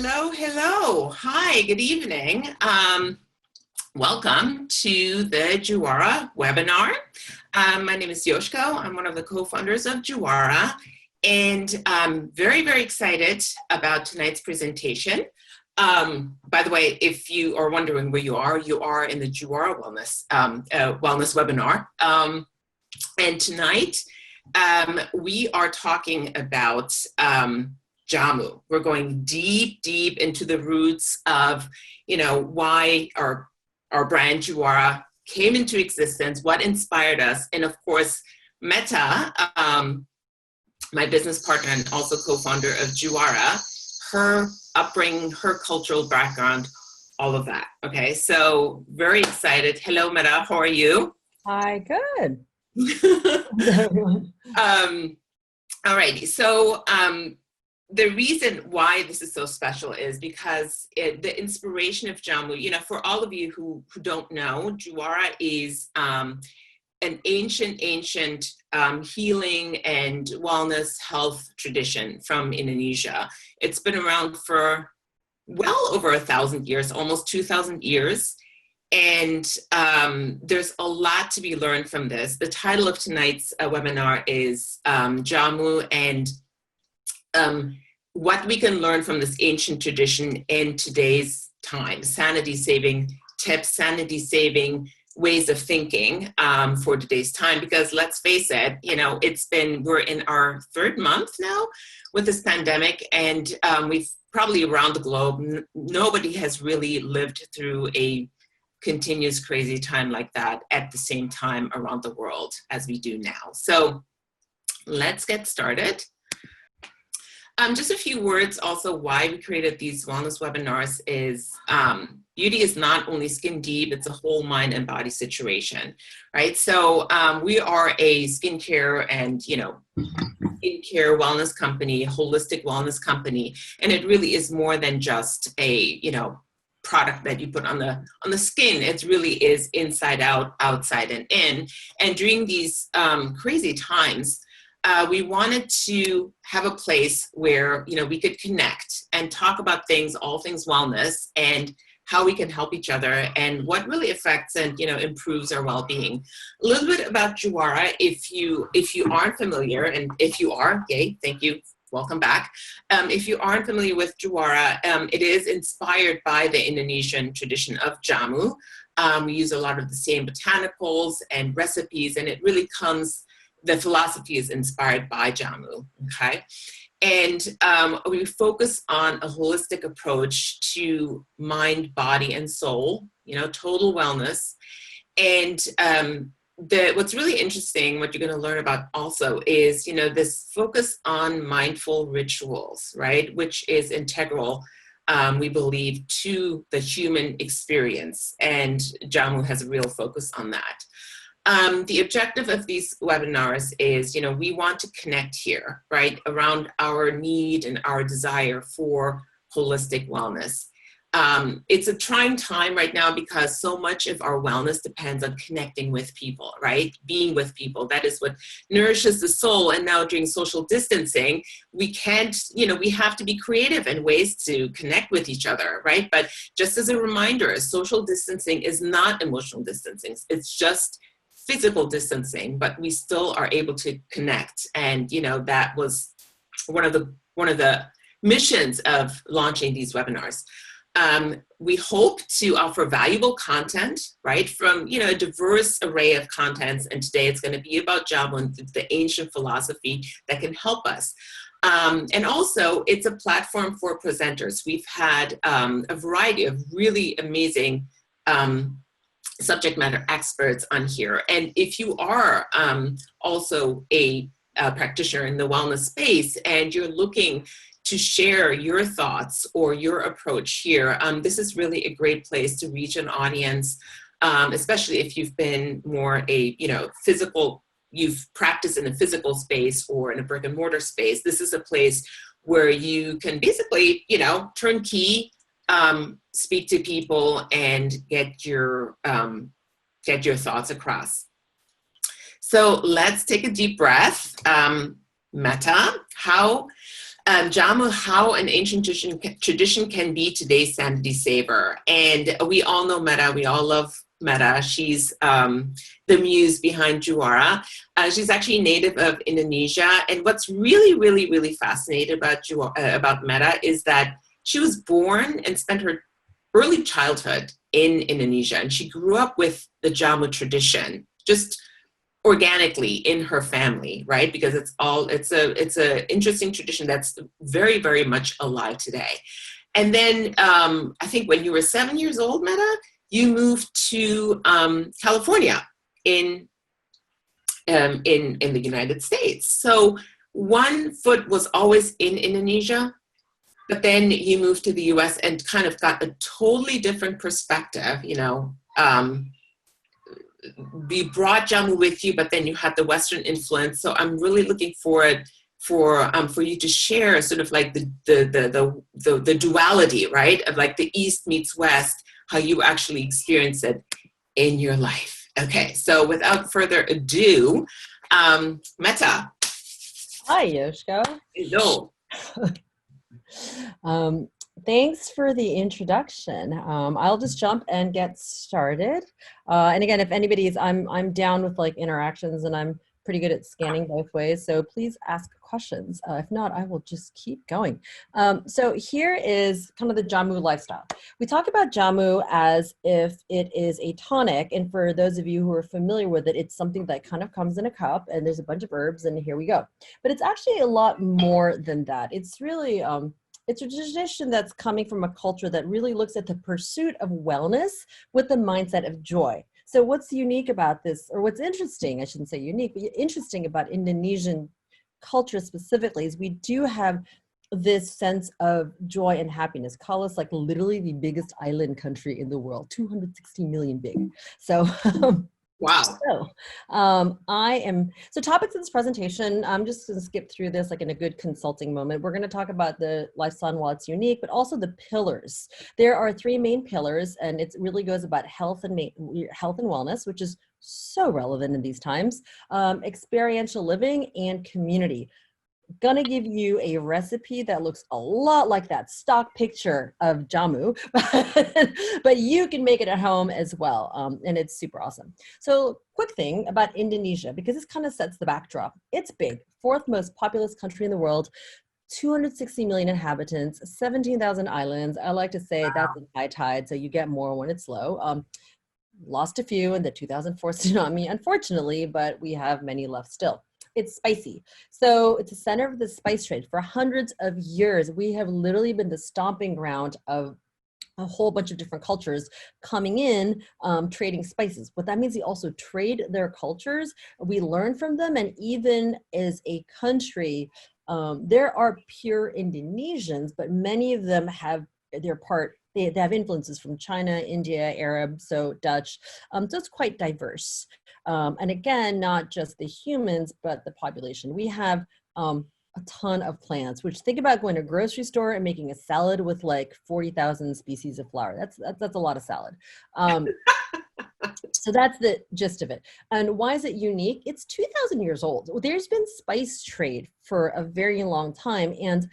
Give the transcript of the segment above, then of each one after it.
Hello, hello. Hi, good evening. Welcome to the JUARA webinar. My name is Yoshko. I'm one of the co-founders of JUARA, and I'm very, very excited about tonight's presentation. By the way, if you are wondering where you are in the JUARA wellness webinar. And tonight, we are talking about Jamu. We're going deep, deep into the roots of, why our brand JUARA came into existence, what inspired us, and of course, Metta, my business partner and also co-founder of JUARA, her upbringing, her cultural background, all of that. Okay, so very excited. Hello, Metta. How are you? Hi, good. All righty. So the reason why this is so special is because the inspiration of Jamu, for all of you who don't know, JUARA is an ancient healing and wellness health tradition from Indonesia. It's been around for well over 1,000 years, almost 2,000 years. And there's a lot to be learned from this. The title of tonight's webinar is Jamu and what we can learn from this ancient tradition in today's time. Sanity-saving tips, sanity-saving ways of thinking for today's time. Because let's face it, we're in our third month now with this pandemic, and we've probably around the globe, nobody has really lived through a continuous crazy time like that at the same time around the world as we do now. So let's get started. Just a few words also why we created these wellness webinars is beauty is not only skin deep, it's a whole mind and body situation, right? So we are a skincare and, skincare wellness company, holistic wellness company, and it really is more than just a, product that you put on the skin. It really is inside out, outside and in. And during these crazy times, we wanted to have a place where, we could connect and talk about things, all things wellness, and how we can help each other and what really affects and, improves our well-being. A little bit about JUARA, if you aren't familiar, and if you are, yay, thank you, welcome back. If you aren't familiar with JUARA, it is inspired by the Indonesian tradition of Jamu. We use a lot of the same botanicals and recipes, and it really the philosophy is inspired by Jamu, okay? And we focus on a holistic approach to mind, body, and soul, total wellness. And what's really interesting, what you're going to learn about also is, this focus on mindful rituals, right? Which is integral, we believe, to the human experience. And Jamu has a real focus on that. The objective of these webinars is, we want to connect here, right, around our need and our desire for holistic wellness. It's a trying time right now because so much of our wellness depends on connecting with people, right? Being with people. That is what nourishes the soul. And now during social distancing, we can't, we have to be creative in ways to connect with each other, right? But just as a reminder, social distancing is not emotional distancing. It's just physical distancing, but we still are able to connect. And, that was one of the missions of launching these webinars. We hope to offer valuable content, right, from, a diverse array of contents. And today it's going to be about Jamu and the ancient philosophy that can help us. And also it's a platform for presenters. We've had a variety of really amazing subject matter experts on here. And if you are also a practitioner in the wellness space and you're looking to share your thoughts or your approach here, this is really a great place to reach an audience, especially if you've been more you've practiced in a physical space or in a brick and mortar space. This is a place where you can basically, turnkey, speak to people and get your thoughts across. So let's take a deep breath. Metta, how Jamu, how an ancient tradition can be today's sanity saver. And we all know Metta. We all love Metta. She's the muse behind JUARA. She's actually native of Indonesia. And what's really, really, really fascinating about Metta is that she was born and spent her early childhood in Indonesia. And she grew up with the Jamu tradition, just organically in her family, right? Because it's a interesting tradition that's very, very much alive today. And then I think when you were 7 years old, Metta, you moved to California in the United States. So one foot was always in Indonesia, but then you moved to the US and kind of got a totally different perspective, you know. You brought Jamu with you, but then you had the Western influence. So I'm really looking forward for you to share sort of like the duality, right? Of like the East meets West, how you actually experience it in your life. Okay, so without further ado, Metta. Hi, Yoshko. Hello. Thanks for the introduction. I'll just jump and get started. And again, if anybody's, I'm down with like interactions, and I'm pretty good at scanning both ways. So please ask questions. If not, I will just keep going. So here is kind of the Jamu lifestyle. We talk about Jamu as if it is a tonic. And for those of you who are familiar with it, it's something that kind of comes in a cup and there's a bunch of herbs and here we go. But it's actually a lot more than that. It's really, it's a tradition that's coming from a culture that really looks at the pursuit of wellness with the mindset of joy. So what's unique about this, or what's interesting, I shouldn't say unique, but interesting about Indonesian culture specifically, is we do have this sense of joy and happiness. Call us like literally the biggest island country in the world, 260 million big. So wow. So topics of this presentation, I'm just going to skip through this like in a good consulting moment. We're going to talk about the lifestyle and while it's unique, but also the pillars. There are three main pillars, and it really goes about health and wellness, which is so relevant in these times, experiential living, and community. Gonna give you a recipe that looks a lot like that stock picture of Jamu, but you can make it at home as well, and it's super awesome. So quick thing about Indonesia, because this kind of sets the backdrop. It's big, fourth most populous country in the world, 260 million inhabitants, 17,000 islands. I like to say that's a high tide, so you get more when it's low. Lost a few in the 2004 tsunami, unfortunately, but we have many left still. It's spicy. So it's a center of the spice trade. For hundreds of years, we have literally been the stomping ground of a whole bunch of different cultures coming in, trading spices. What that means, we also trade their cultures. We learn from them. And even as a country, there are pure Indonesians, but many of them have their part. They have influences from China, India, Arab, so Dutch. So it's quite diverse. And again, not just the humans, but the population. We have a ton of plants, which think about going to a grocery store and making a salad with like 40,000 species of flower. That's a lot of salad. So that's the gist of it. And why is it unique? It's 2,000 years old. There's been spice trade for a very long time. And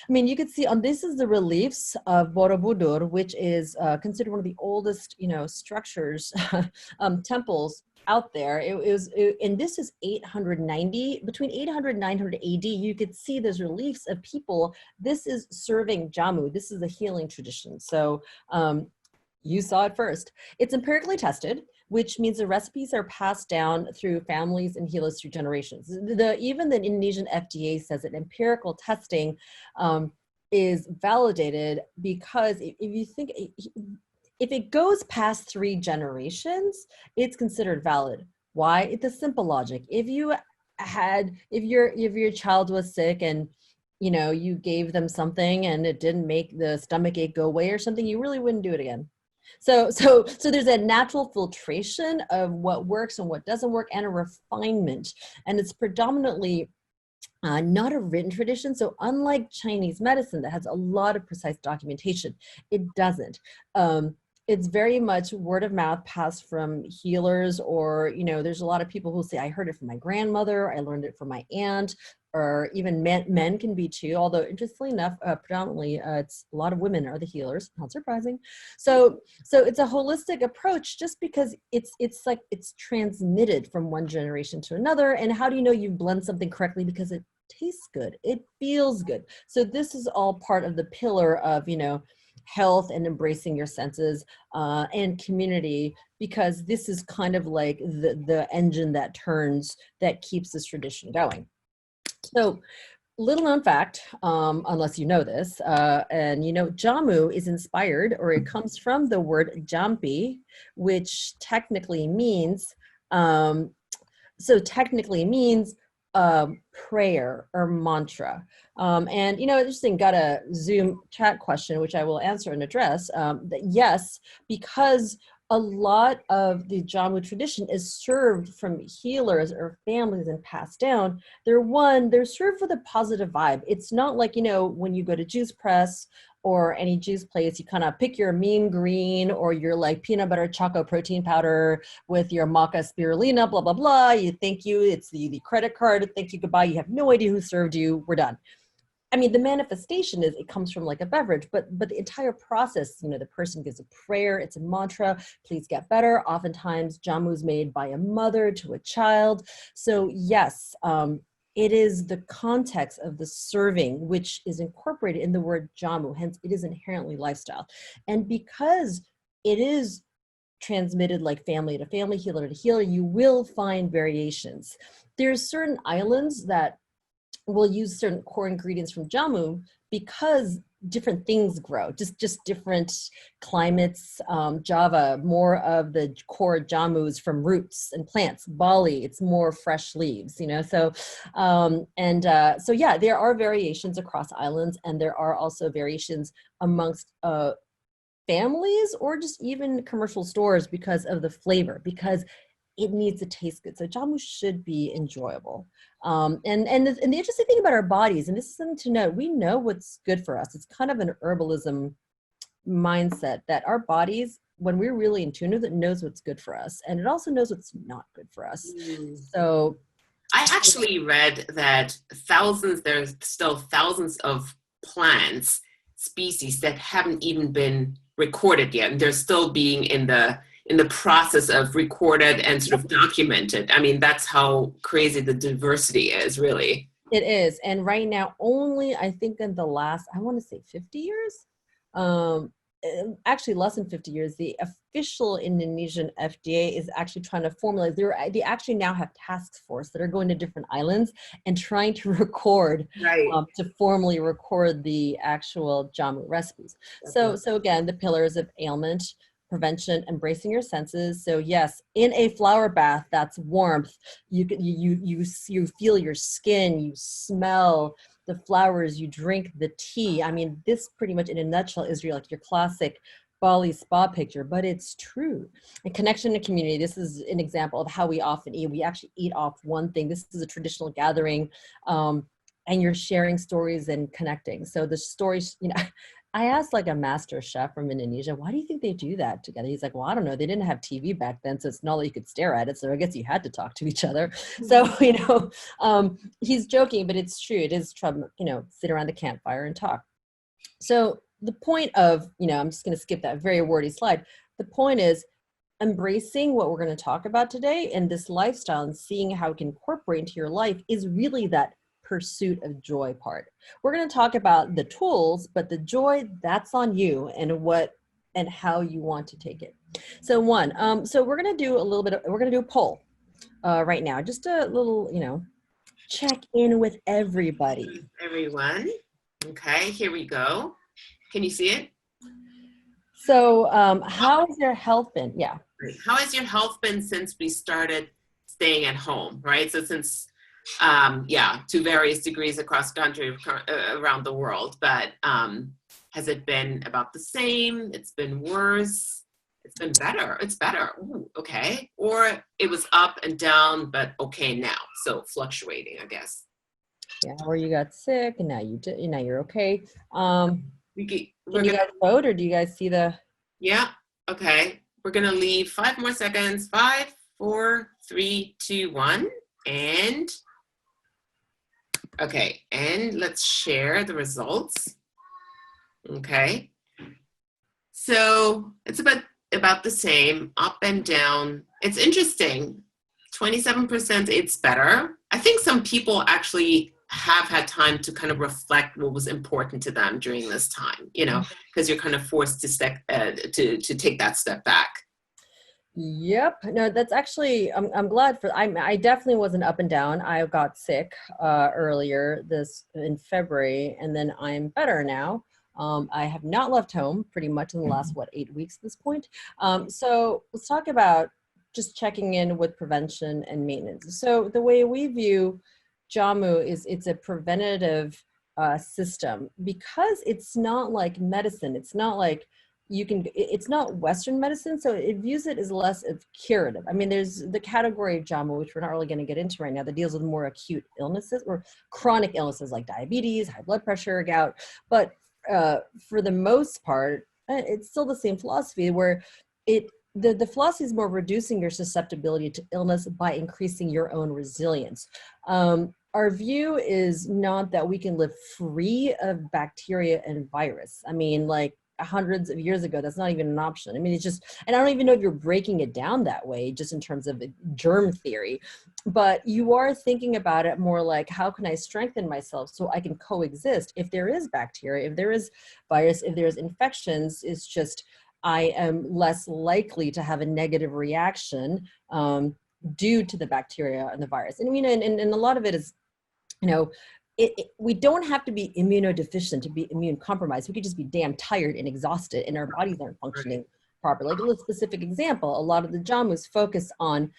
I mean, you could see on this is the reliefs of Borobudur, which is considered one of the oldest, structures, temples out there. And this is 890, between 800 and 900 AD, you could see those reliefs of people. This is serving Jamu. This is a healing tradition. So you saw it first. It's empirically tested, which means the recipes are passed down through families and healers through generations. Even the Indonesian FDA says that empirical testing is validated because if you think, if it goes past 3 generations, it's considered valid. Why? It's a simple logic. If your child was sick and you gave them something and it didn't make the stomach ache go away or something, you really wouldn't do it again. So there's a natural filtration of what works and what doesn't work, and a refinement. And it's predominantly not a written tradition. So unlike Chinese medicine that has a lot of precise documentation, it doesn't. it's very much word of mouth passed from healers, or, there's a lot of people who say, I heard it from my grandmother, I learned it from my aunt, or even men can be too, although interestingly enough, predominantly it's a lot of women are the healers, not surprising. So it's a holistic approach, just because it's like it's transmitted from one generation to another. And how do you know you blend something correctly? Because it tastes good, it feels good. So this is all part of the pillar of, health and embracing your senses, and community, because this is kind of like the engine that keeps this tradition going. So, little known fact, unless you know this, and Jamu is inspired, or it comes from the word jampi, which technically means, prayer or mantra. And interesting, got a Zoom chat question, which I will answer and address. That yes, because a lot of the Jamu tradition is served from healers or families and passed down. They're served with a positive vibe. It's not like, when you go to juice press or any juice place, you kind of pick your mean green or your like peanut butter chocolate protein powder with your maca spirulina, blah, blah, blah. You thank you. It's the credit card. Thank you. Goodbye. You have no idea who served you. We're done. I mean, the manifestation is it comes from like a beverage, but the entire process, the person gives a prayer, it's a mantra, please get better. Oftentimes jamu is made by a mother to a child. So yes, it is the context of the serving, which is incorporated in the word jamu, hence it is inherently lifestyle. And because it is transmitted like family to family, healer to healer, you will find variations. There's certain islands that will use certain core ingredients from jamu because different things grow, just different climates. Java, more of the core jamus from roots and plants. Bali, it's more fresh leaves, so yeah, there are variations across islands, and there are also variations amongst families or just even commercial stores because of the flavor, because it needs to taste good. So jamu should be enjoyable. And the interesting thing about our bodies, and this is something to note, we know what's good for us. It's kind of an herbalism mindset that our bodies, when we're really in tune with it, knows what's good for us. And it also knows what's not good for us. So I actually read that there's still thousands of plants species that haven't even been recorded yet. And they're still being in the process of recorded and sort of documented. I mean, that's how crazy the diversity is, really. It is. And right now, only I think in the last, I want to say 50 years, actually less than 50 years, the official Indonesian FDA is actually trying to formulate, they actually now have task force that are going to different islands and trying to record, right. To formally record the actual jamu recipes. So again, the pillars of ailment prevention, embracing your senses. So yes, in a flower bath, that's warmth. You feel your skin, you smell the flowers, you drink the tea. I mean, this pretty much in a nutshell is your classic Bali spa picture, but it's true. And connection to community, this is an example of how we often eat. We actually eat off one thing. This is a traditional gathering, and you're sharing stories and connecting. So the stories, I asked like a master chef from Indonesia, why do you think they do that together? He's like, well, I don't know. They didn't have TV back then, so it's not like you could stare at it. So I guess you had to talk to each other. So, he's joking, but it's true. It is trouble, sit around the campfire and talk. So the point of, I'm just going to skip that very wordy slide. The point is embracing what we're going to talk about today, and this lifestyle and seeing how it can incorporate into your life is really that pursuit of joy part. We're going to talk about the tools, but the joy, that's on you and how you want to take it. So so we're going to do we're going to do a poll right now, just a little, check in with everybody. Everyone. Okay, here we go. Can you see it? So how has your health been? Yeah. How has your health been since we started staying at home, right? So since to various degrees across the country, around the world. But has it been about the same? It's been worse? It's been better? It's better. Ooh, okay. Or it was up and down, but okay now. So fluctuating, I guess. Yeah. Or you got sick and now now you're okay. Can you guys vote, or do you guys see the? Yeah. Okay, we're gonna leave 5 more seconds. 5, 4, 3, 2, 1, and okay, and let's share the results. Okay, so it's about the same, up and down. It's interesting. 27% it's better. I think some people actually have had time to kind of reflect what was important to them during this time, you know, because you're kind of forced to take that step back. Yep. No, that's actually, I'm glad for, I definitely wasn't up and down. I got sick earlier this in February, and then I'm better now. I have not left home pretty much in the last, 8 weeks at this point. So let's talk about just checking in with prevention and maintenance. So the way we view Jamu is it's a preventative system, because it's not like medicine. It's not like it's not Western medicine, so it views it as less of curative. I mean, there's the category of Jamu, which we're not really going to get into right now, that deals with more acute illnesses or chronic illnesses like diabetes, high blood pressure, gout. But for the most part, it's still the same philosophy, where the philosophy is more reducing your susceptibility to illness by increasing your own resilience. Our view is not that we can live free of bacteria and virus. I mean, like, hundreds of years ago, that's not even an option. I mean, it's just, and I don't even know if you're breaking it down that way, just in terms of germ theory, but you are thinking about it more like, how can I strengthen myself so I can coexist? If there is bacteria, if there is virus, if there's infections, it's just, I am less likely to have a negative reaction due to the bacteria and the virus. And, you know, and a lot of it is, you know, we don't have to be immunodeficient to be immune compromised. We could just be damn tired and exhausted, and our bodies aren't functioning properly. Like a specific example, a lot of the Jamus focus on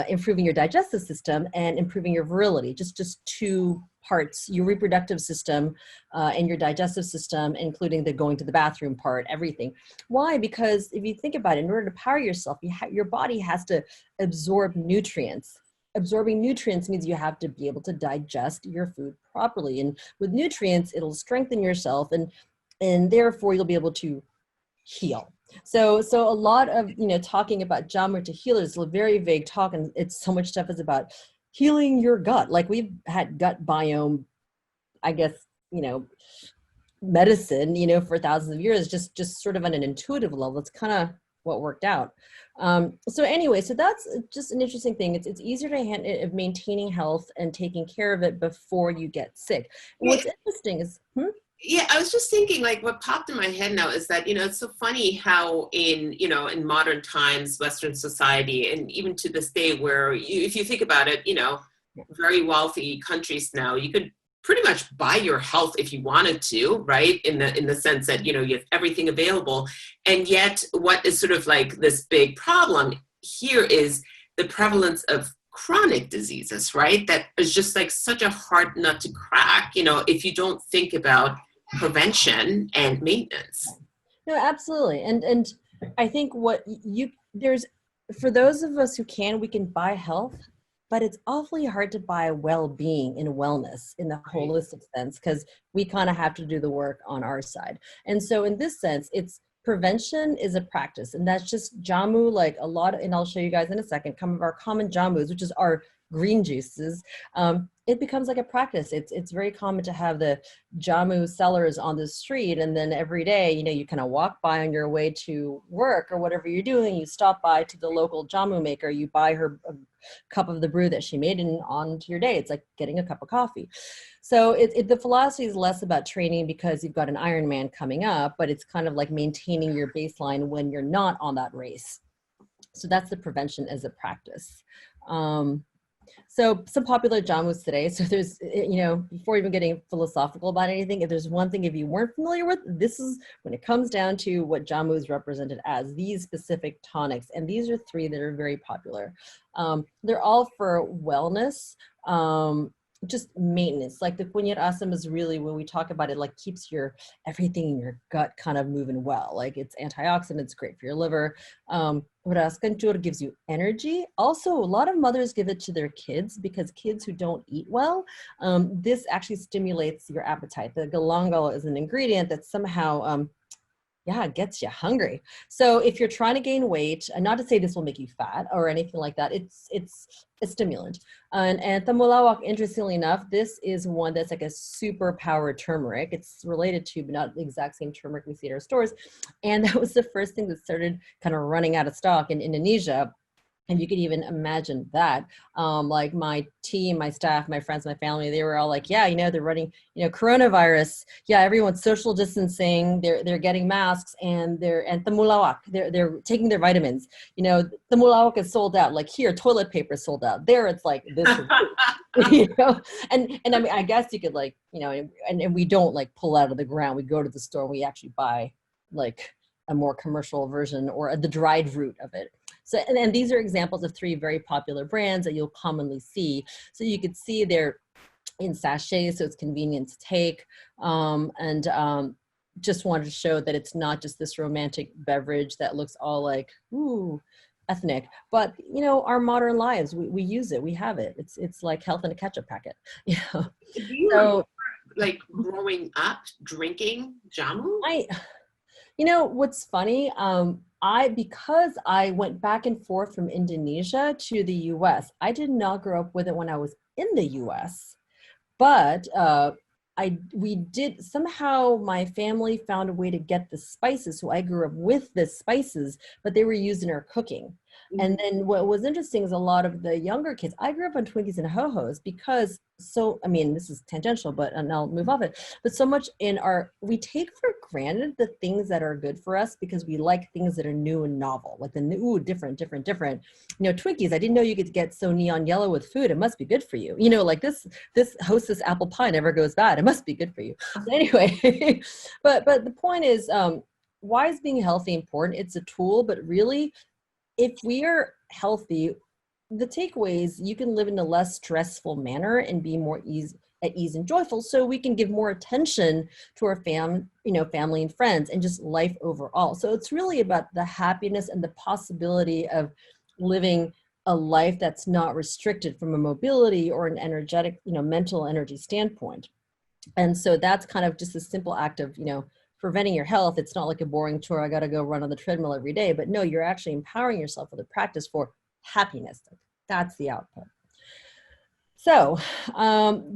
improving your digestive system and improving your virility, just two parts, your reproductive system and your digestive system, including the going to the bathroom part, everything. Why? Because if you think about it, in order to power yourself, your body has to absorb nutrients. Absorbing nutrients means you have to be able to digest your food properly. And with nutrients, it'll strengthen yourself, and therefore you'll be able to heal. So a lot of, you know, talking about Jamu to heal is a very vague talk, and it's so much stuff is about healing your gut. Like, we've had gut biome, I guess, you know, medicine, you know, for thousands of years, just sort of on an intuitive level. It's kind of what worked out. So anyway, so that's just an interesting thing. It's easier to maintaining health and taking care of it before you get sick. And what's interesting is, Yeah, I was just thinking, like, what popped in my head now is that, you know, it's so funny how in modern times, Western society, and even to this day, where if you think about it, you know, very wealthy countries now, you could pretty much buy your health if you wanted to, right? In the sense that, you know, you have everything available. And yet what is sort of like this big problem here is the prevalence of chronic diseases, right? That is just like such a hard nut to crack, you know, if you don't think about prevention and maintenance. no, absolutely. And I think there's, for those of us who we can buy health, but it's awfully hard to buy well-being and wellness in the holistic sense, because we kind of have to do the work on our side. And so in this sense, it's prevention is a practice, and that's just Jamu, like a lot of, and I'll show you guys in a second, some of our common Jamus, which is our green juices. It becomes like a practice. It's very common to have the Jamu sellers on the street, and then every day, you know, you kind of walk by on your way to work or whatever you're doing, you stop by to the local Jamu maker, you buy her a cup of the brew that she made, and on to your day. It's like getting a cup of coffee. So the philosophy is less about training because you've got an Ironman coming up, but it's kind of like maintaining your baseline when you're not on that race. So that's the prevention as a practice. So some popular Jamus today. So there's, you know, before even getting philosophical about anything, if there's one thing, if you weren't familiar with, this is when it comes down to what Jamu is represented as, these specific tonics. And these are three that are very popular. They're all for wellness, just maintenance. Like the Kunyat Asam is really, when we talk about it, like keeps everything in your gut kind of moving well. Like it's antioxidants, great for your liver. Skincare gives you energy. Also, a lot of mothers give it to their kids, because kids who don't eat well, this actually stimulates your appetite. The galangal is an ingredient that somehow Yeah, it gets you hungry. So if you're trying to gain weight, and not to say this will make you fat or anything like that, it's a stimulant. And temulawak, interestingly enough, this is one that's like a super powered turmeric. It's related to, but not the exact same turmeric we see at our stores. And that was the first thing that started kind of running out of stock in Indonesia. And you could even imagine that. Like my team, my staff, my friends, my family, they were all like, yeah, they're running, coronavirus. Yeah, everyone's social distancing. They're getting masks and temulawak. They're taking their vitamins. Temulawak is sold out. Like here, toilet paper is sold out. There, it's like this. And I mean, I guess you could and we don't like pull out of the ground. We go to the store and we actually buy like a more commercial version or the dried root of it. So, and these are examples of 3 very popular brands that you'll commonly see. So you could see they're in sachets, so it's convenient to take. Just wanted to show that it's not just this romantic beverage that looks all like, ooh, ethnic, but our modern lives, we use it, we have it. It's like health in a ketchup packet. Do you remember, like growing up drinking jamu? What's funny, because I went back and forth from Indonesia to the US, I did not grow up with it when I was in the US, but we did, somehow my family found a way to get the spices. So I grew up with the spices, but they were used in our cooking. And then what was interesting is a lot of the younger kids, I grew up on Twinkies and Ho-Hos because this is tangential, and I'll move off it, but so much we take for granted the things that are good for us because we like things that are new and novel, like the new, different. Twinkies, I didn't know you could get so neon yellow with food. It must be good for you. Like this Hostess apple pie never goes bad. It must be good for you. So anyway, but the point is, why is being healthy important? It's a tool, but really, if we are healthy, the takeaway is you can live in a less stressful manner and be more at ease and joyful, so we can give more attention to our family and friends and just life overall. So it's really about the happiness and the possibility of living a life that's not restricted from a mobility or an energetic, mental energy standpoint. And so that's kind of just a simple act of, preventing your health. It's not like a boring chore. I got to go run on the treadmill every day, but no, you're actually empowering yourself with a practice for happiness. That's the output. So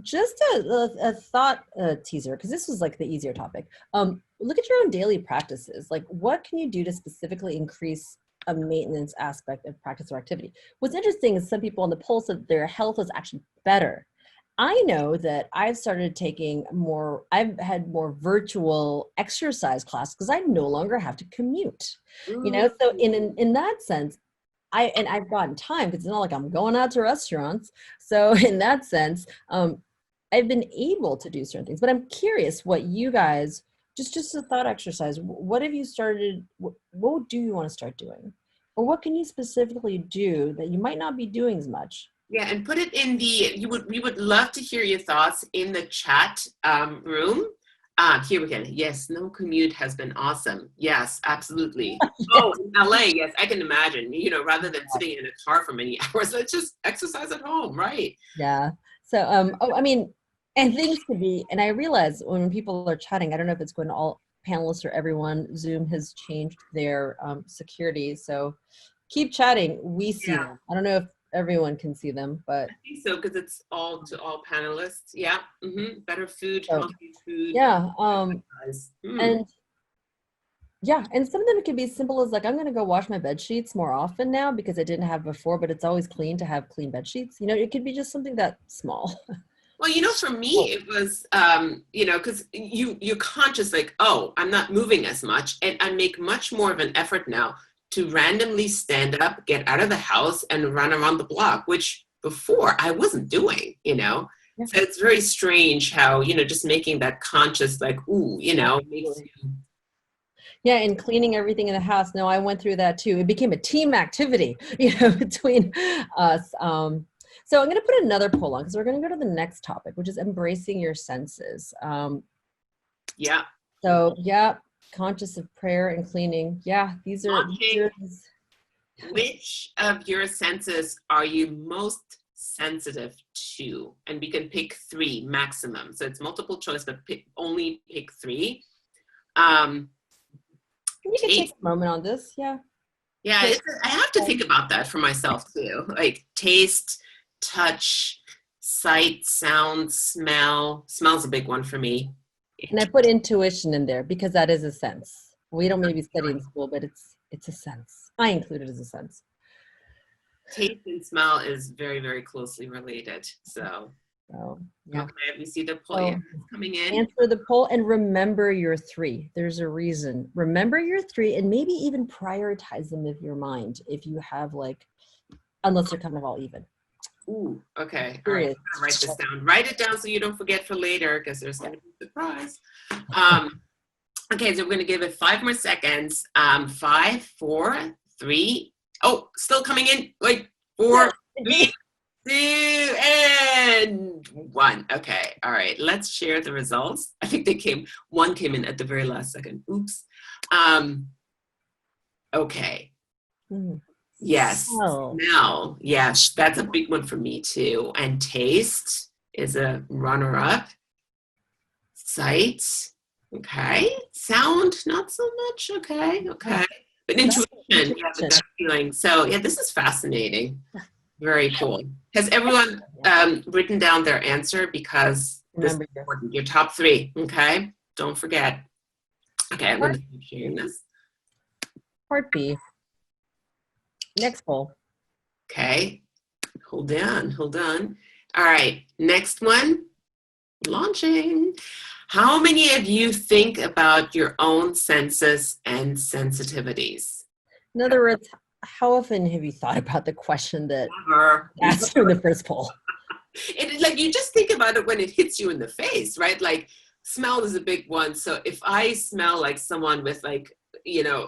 just a thought teaser, because this was like the easier topic. Look at your own daily practices. Like, what can you do to specifically increase a maintenance aspect of practice or activity? What's interesting is some people on the poll said their health is actually better. I know that I've started taking I've had more virtual exercise classes because I no longer have to commute, so in that sense, I've gotten time because it's not like I'm going out to restaurants. So in that sense, I've been able to do certain things, but I'm curious what you guys, just a thought exercise. What have you started? What do you want to start doing? Or what can you specifically do that you might not be doing as much? Yeah, and put it in we would love to hear your thoughts in the chat room. Here we go. Yes, no commute has been awesome. Yes, absolutely. Oh, in LA, yes, I can imagine, rather than sitting in a car for many hours, let's just exercise at home, right? Yeah. So, and things could be, and I realize when people are chatting, I don't know if it's going to all panelists or everyone, Zoom has changed their security. So keep chatting. We see them. I don't know if everyone can see them, but I think so, because it's all to all panelists. Yeah. Better food, healthy food. Yeah. And yeah, and some of them can be as simple as like, I'm going to go wash my bed sheets more often now because I didn't have before, but it's always clean to have clean bed sheets. It could be just something that small. Well, for me, it was, because you're conscious, like, oh, I'm not moving as much, and I make much more of an effort now to randomly stand up, get out of the house, and run around the block, which before I wasn't doing, Yeah. So it's very strange how, just making that conscious, like, ooh, makes you. Yeah, and cleaning everything in the house. No, I went through that too. It became a team activity, between us. So I'm going to put another poll on because we're going to go to the next topic, which is embracing your senses. Yeah. So yeah, conscious of prayer and cleaning. Yeah, these are. Which of your senses are you most sensitive to? And we can pick 3 maximum. So it's multiple choice, but only pick 3. You can take a moment on this. Yeah. Yeah, I have to think about that for myself too. Like taste, touch, sight, sound, smell. Smell's a big one for me. And I put intuition in there because that is a sense. We don't maybe study in school, but it's a sense. I include it as a sense. Taste and smell is very, very closely related. So, yeah. Okay, we see the poll coming in. Answer the poll and remember your 3. There's a reason. Remember your 3 and maybe even prioritize them in your mind if you have like, unless they're kind of all even. Ooh, okay. All right, I'm gonna write this down. Write it down so you don't forget for later because there's going to be a surprise. Okay, so we're going to give it 5 more seconds. 5, 4, 3. Oh, still coming in. Wait, 4, 3, 2, and 1. Okay, all right. Let's share the results. I think one came in at the very last second. Oops. Okay. Yes. Smell. Yes, that's a big one for me too. And taste is a runner-up. Sight. Okay. Sound, not so much. Okay. But intuition, yeah, the gut feeling. So yeah, this is fascinating. Very cool. Has everyone written down their answer? Because this is important. Your top 3. Okay. Don't forget. Okay, I'm going to keep sharing this. Part B. Next poll. Okay. Hold on. All right. Next one. Launching. How many of you think about your own senses and sensitivities? In other words, how often have you thought about the question that asked in the first poll? Like you just think about it when it hits you in the face, right? Like smell is a big one. So if I smell like someone with like,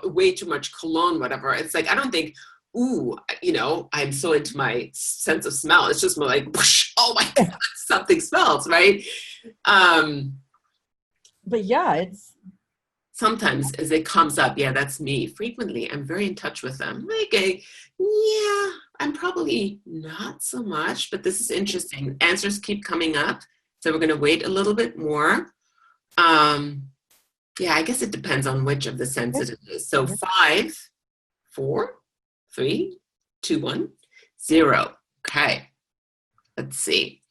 way too much cologne, whatever, it's like, I don't think, ooh, I'm so into my sense of smell. It's just more like, whoosh, oh my God, something smells, right? But yeah, it's sometimes as it comes up, yeah, that's me. Frequently, I'm very in touch with them. Like, yeah, I'm probably not so much, but this is interesting. Answers keep coming up. So we're going to wait a little bit more. Yeah, I guess it depends on which of the senses it is. So 5, 4, 3, 2, 1, 0. Okay. Let's see.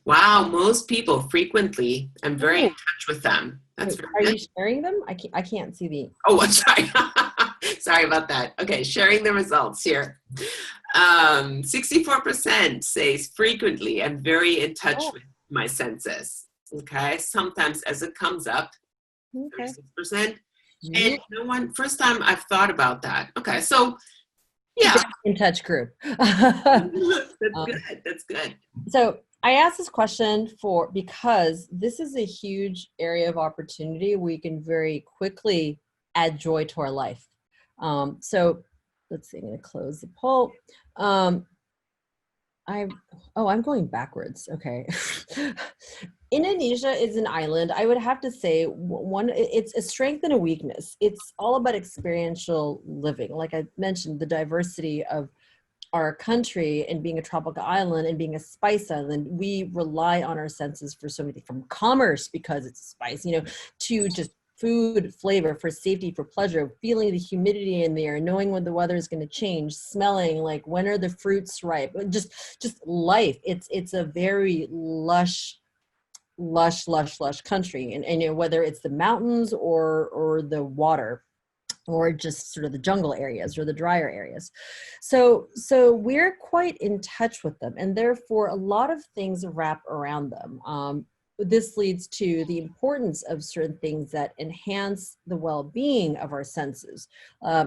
Wow, most people frequently. I'm very in touch with them. That's very Are good. you sharing them? I can't see the. Oh, I'm sorry. Sorry about that. Okay, sharing the results here. 64% says frequently. I'm very in touch with my senses. Okay, sometimes as it comes up. 36%. And first time I've thought about that. Okay, so yeah. In touch group. That's good. That's good. So I asked this question because this is a huge area of opportunity. We can very quickly add joy to our life. So let's see, I'm going to close the poll. I'm going backwards. Okay. Indonesia is an island. I would have to say it's a strength and a weakness. It's all about experiential living. Like I mentioned, the diversity of our country and being a tropical island and being a spice island, we rely on our senses for so many, from commerce because it's spice, to just food, flavor, for safety, for pleasure, feeling the humidity in the air, knowing when the weather is going to change, smelling like when are the fruits ripe, just life. It's a very lush country, and whether it's the mountains or the water, or just sort of the jungle areas or the drier areas. So we're quite in touch with them, and therefore a lot of things wrap around them. This leads to the importance of certain things that enhance the well-being of our senses.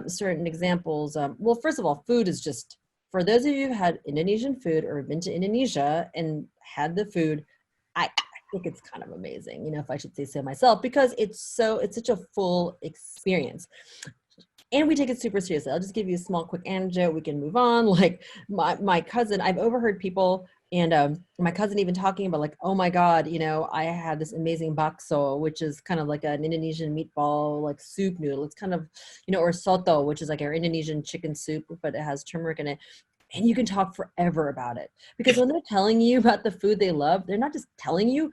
Certain examples, well, first of all, food is just, for those of you who've had Indonesian food or been to Indonesia and had the food, I think it's kind of amazing, if I should say so myself, because it's such a full experience. And we take it super seriously. I'll just give you a small quick anecdote. We can move on. Like my cousin, I've overheard people, and my cousin even talking about like, oh my God, I had this amazing bakso, which is kind of like an Indonesian meatball, like soup noodle. It's kind of, or soto, which is like our Indonesian chicken soup, but it has turmeric in it. And you can talk forever about it, because when they're telling you about the food they love, they're not just telling you,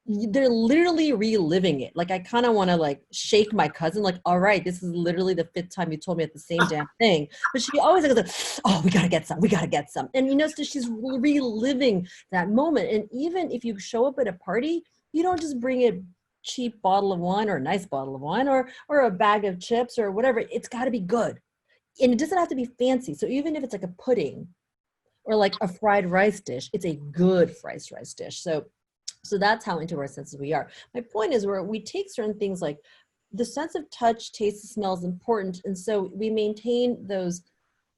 they're literally reliving it. Like, I kind of want to like shake my cousin, like, all right, this is literally the fifth time you told me at the same damn thing. But she always goes like, oh, we got to get some, we got to get some. And, you know, so she's reliving that moment. And even if you show up at a party, you don't just bring a cheap bottle of wine or a nice bottle of wine or a bag of chips or whatever. It's got to be good. And it doesn't have to be fancy. So even if it's like a pudding or like a fried rice dish, it's a good fried rice dish. So that's how into our senses we are. My point is where we take certain things like the sense of touch, taste, and smell is important. And so we maintain those,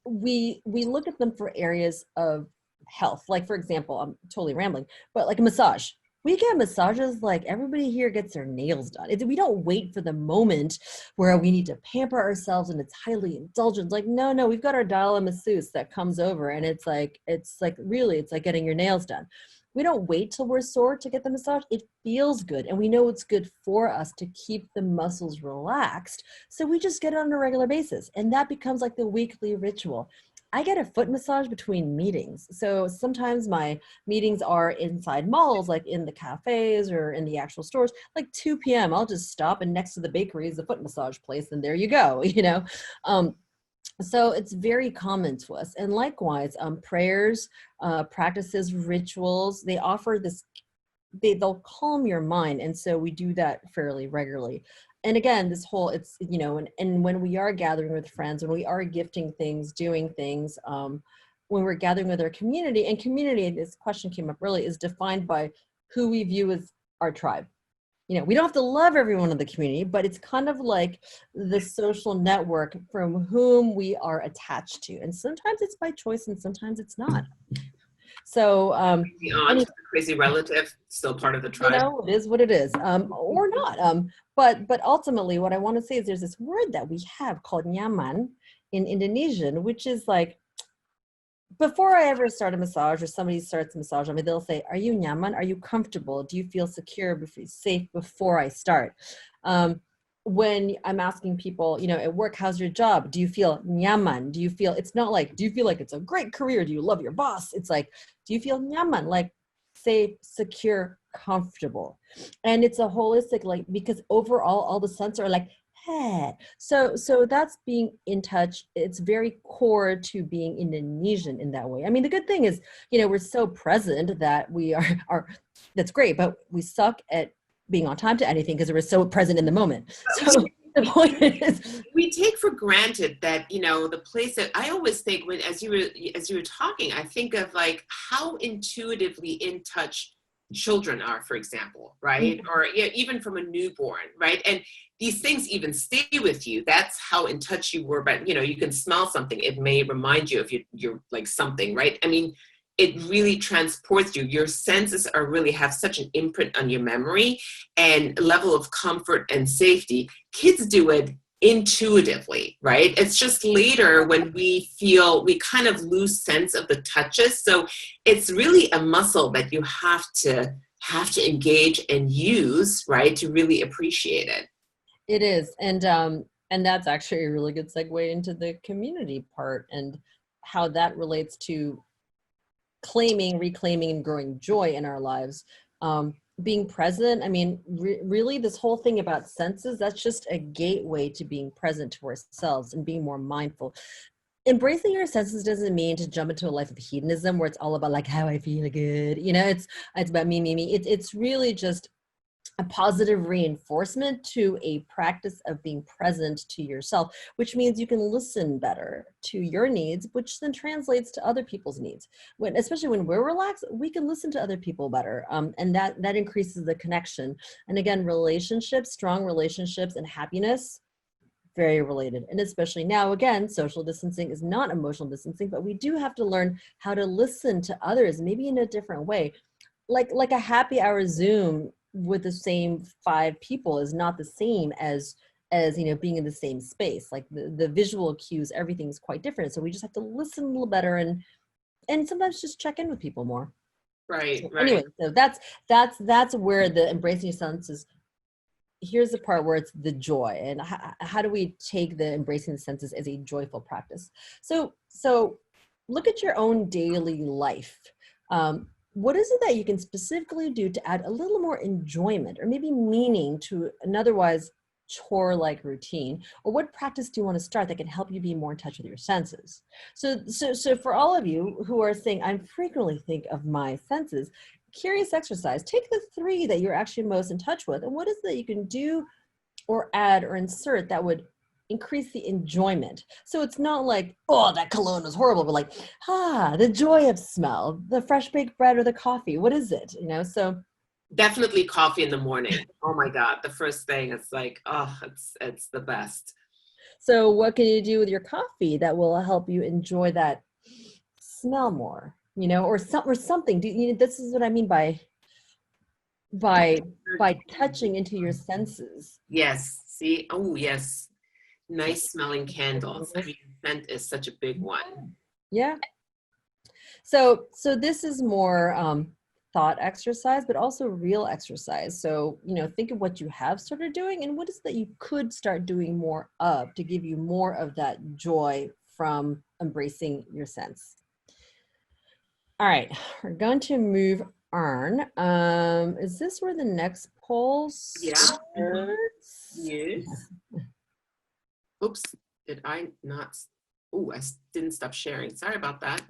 we look at them for areas of health. Like, for example, I'm totally rambling, but like a massage. We get massages like everybody here gets their nails done. We don't wait for the moment where we need to pamper ourselves and it's highly indulgent. Like, no, we've got our dial masseuse that comes over and it's like really, it's like getting your nails done. We don't wait till we're sore to get the massage. It feels good. And we know it's good for us to keep the muscles relaxed. So we just get it on a regular basis. And that becomes like the weekly ritual. I get a foot massage between meetings. So sometimes my meetings are inside malls, like in the cafes or in the actual stores, like 2 p.m. I'll just stop and next to the bakery is a foot massage place. And there you go, you know. So it's very common to us. And likewise, prayers, practices, rituals, they offer this, they'll calm your mind. And so we do that fairly regularly. And again, this whole, it's, you know, and when we are gathering with friends, when we are gifting things, doing things, when we're gathering with our community, and community, this question came up early, is defined by who we view as our tribe. You know, we don't have to love everyone in the community, but it's kind of like the social network from whom we are attached to. And sometimes it's by choice and sometimes it's not. So, The aunt, the crazy relative, still part of the tribe. You know, it is what it is, or not. But ultimately what I want to say is there's this word that we have called nyaman in Indonesian, which is like, before I ever start a massage or somebody starts a massage on me, they'll say, are you nyaman? Are you comfortable? Do you feel secure, safe before I start? When I'm asking people, you know, at work, how's your job? Do you feel nyaman? Do you feel, it's not like, do you feel like it's a great career? Do you love your boss? It's like, do you feel nyaman? Like safe, secure, comfortable. And it's a holistic, like, because overall, all the senses are like, hey. So that's being in touch. It's very core to being Indonesian in that way. I mean, the good thing is, you know, we're so present that we are that's great, but we suck at being on time to anything because we're so present in the moment. So the point is, we take for granted that, you know, the place that I always think when, as you were talking, I think of like how intuitively in touch children are, for example, right? Or even from a newborn, right? And these things even stay with you. That's how in touch you were. But, you know, you can smell something. It may remind you of you're like something, right? I mean, it really transports you. Your senses are really have such an imprint on your memory and level of comfort and safety. Kids do it intuitively, right? It's just later when we feel, we kind of lose sense of the touches. So it's really a muscle that you have to engage and use, right, to really appreciate it. It is. And that's actually a really good segue into the community part and how that relates to claiming, reclaiming, and growing joy in our lives. Being present, I mean, really this whole thing about senses, that's just a gateway to being present to ourselves and being more mindful. Embracing your senses doesn't mean to jump into a life of hedonism where it's all about like how I feel good. You know, it's about me. It's really just a positive reinforcement to a practice of being present to yourself, which means you can listen better to your needs, which then translates to other people's needs. Especially when we're relaxed, we can listen to other people better. And that increases the connection. And again, relationships, strong relationships and happiness, very related. And especially now, again, social distancing is not emotional distancing, but we do have to learn how to listen to others, maybe in a different way. Like a happy hour Zoom with the same 5 people is not the same as you know, being in the same space. Like the visual cues, everything's quite different. So we just have to listen a little better and sometimes just check in with people more. Right. Anyway, so that's where the embracing your senses. Here's the part where it's the joy, and how do we take the embracing the senses as a joyful practice? So look at your own daily life. what is it that you can specifically do to add a little more enjoyment or maybe meaning to an otherwise chore-like routine? Or what practice do you want to start that can help you be more in touch with your senses? So for all of you who are saying, I frequently think of my senses, curious exercise, take the 3 that you're actually most in touch with, and what is it that you can do or add or insert that would increase the enjoyment. So it's not like, oh, that cologne was horrible, but like, the joy of smell, the fresh baked bread or the coffee. What is it? So Definitely coffee in the morning. Oh my God. The first thing, it's like, oh, it's the best. so what can you do with your coffee that will help you enjoy that smell more, or something. This is what I mean by touching into your senses. Yes. See? Oh, yes. Nice smelling candles. I mean, scent is such a big one. Yeah. So this is more thought exercise, but also real exercise. So, think of what you have started doing and what is that you could start doing more of to give you more of that joy from embracing your sense. All right, we're going to move on. Is this where the next poll starts? Yes. Oops, did I not? Oh, I didn't stop sharing. Sorry about that.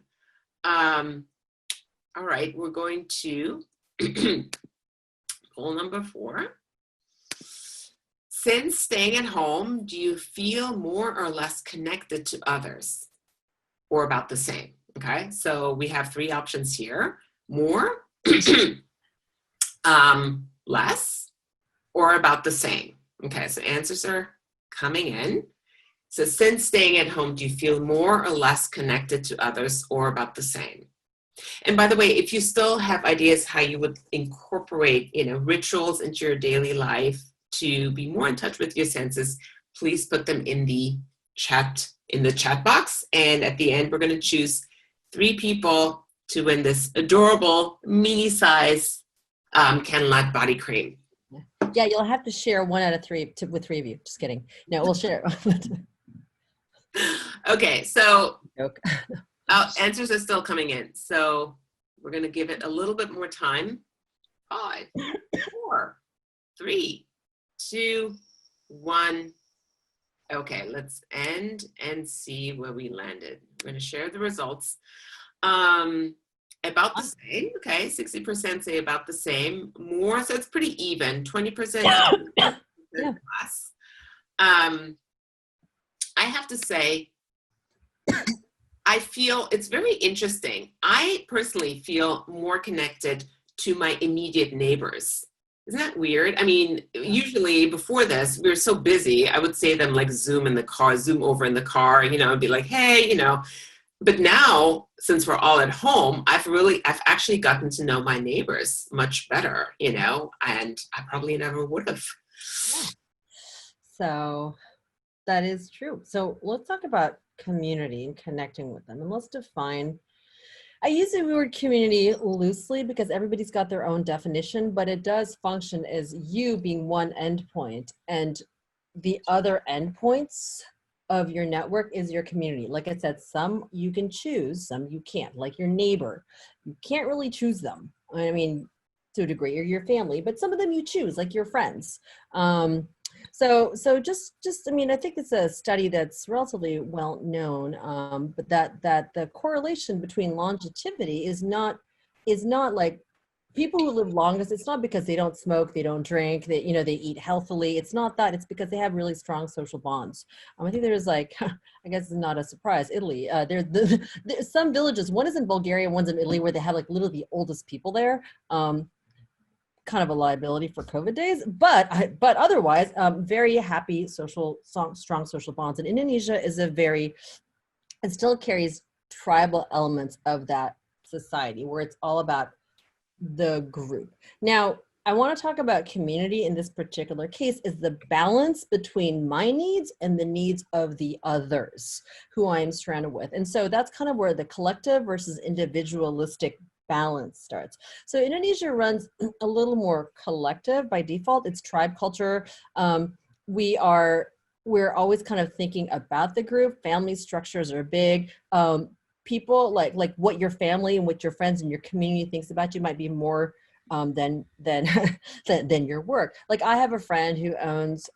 All right, we're going to poll number 4. Since staying at home, do you feel more or less connected to others or about the same? Okay, so we have 3 options here: more, less, or about the same. Okay, so answers are coming in. So since staying at home, do you feel more or less connected to others or about the same? And by the way, if you still have ideas how you would incorporate, rituals into your daily life to be more in touch with your senses, please put them in the chat box. And at the end, we're going to choose 3 people to win this adorable mini size candlelight body cream. Yeah, you'll have to share 1 out of 3 with 3 of you. Just kidding. No, we'll share. Okay, so answers are still coming in. So we're going to give it a little bit more time. 5, 4, 3, 2, 1. Okay, let's end and see where we landed. We're going to share the results. About the same. Okay, 60% say about the same. More, so it's pretty even. 20% less. I have to say, I feel it's very interesting. I personally feel more connected to my immediate neighbors. Isn't that weird? I mean, usually before this, we were so busy. I would say them like Zoom over in the car, and be like, hey, But now, since we're all at home, I've actually gotten to know my neighbors much better, and I probably never would have. So that is true. So let's talk about community and connecting with them. And let's define, I use the word community loosely because everybody's got their own definition, but it does function as you being one endpoint and the other endpoints of your network is your community. Like I said, some you can choose, some you can't, like your neighbor. You can't really choose them. I mean, to a degree, or your family, but some of them you choose, like your friends. So just, I mean, I think it's a study that's relatively well known, but that the correlation between longevity is not like people who live longest. It's not because they don't smoke, they don't drink, they eat healthily. It's not that. It's because they have really strong social bonds. I think there's like, I guess it's not a surprise, Italy. There's some villages. One is in Bulgaria, one's in Italy, where they have like literally the oldest people there. Kind of a liability for COVID days, but otherwise, very happy strong social bonds. And Indonesia is it still carries tribal elements of that society where it's all about the group. Now, I want to talk about community in this particular case is the balance between my needs and the needs of the others who I am surrounded with. And so that's kind of where the collective versus individualistic balance starts. So Indonesia runs a little more collective by default. It's tribe culture. We're always kind of thinking about the group. Family structures are big. people, like what your family and what your friends and your community thinks about you might be more than than your work. Like I have a friend who owns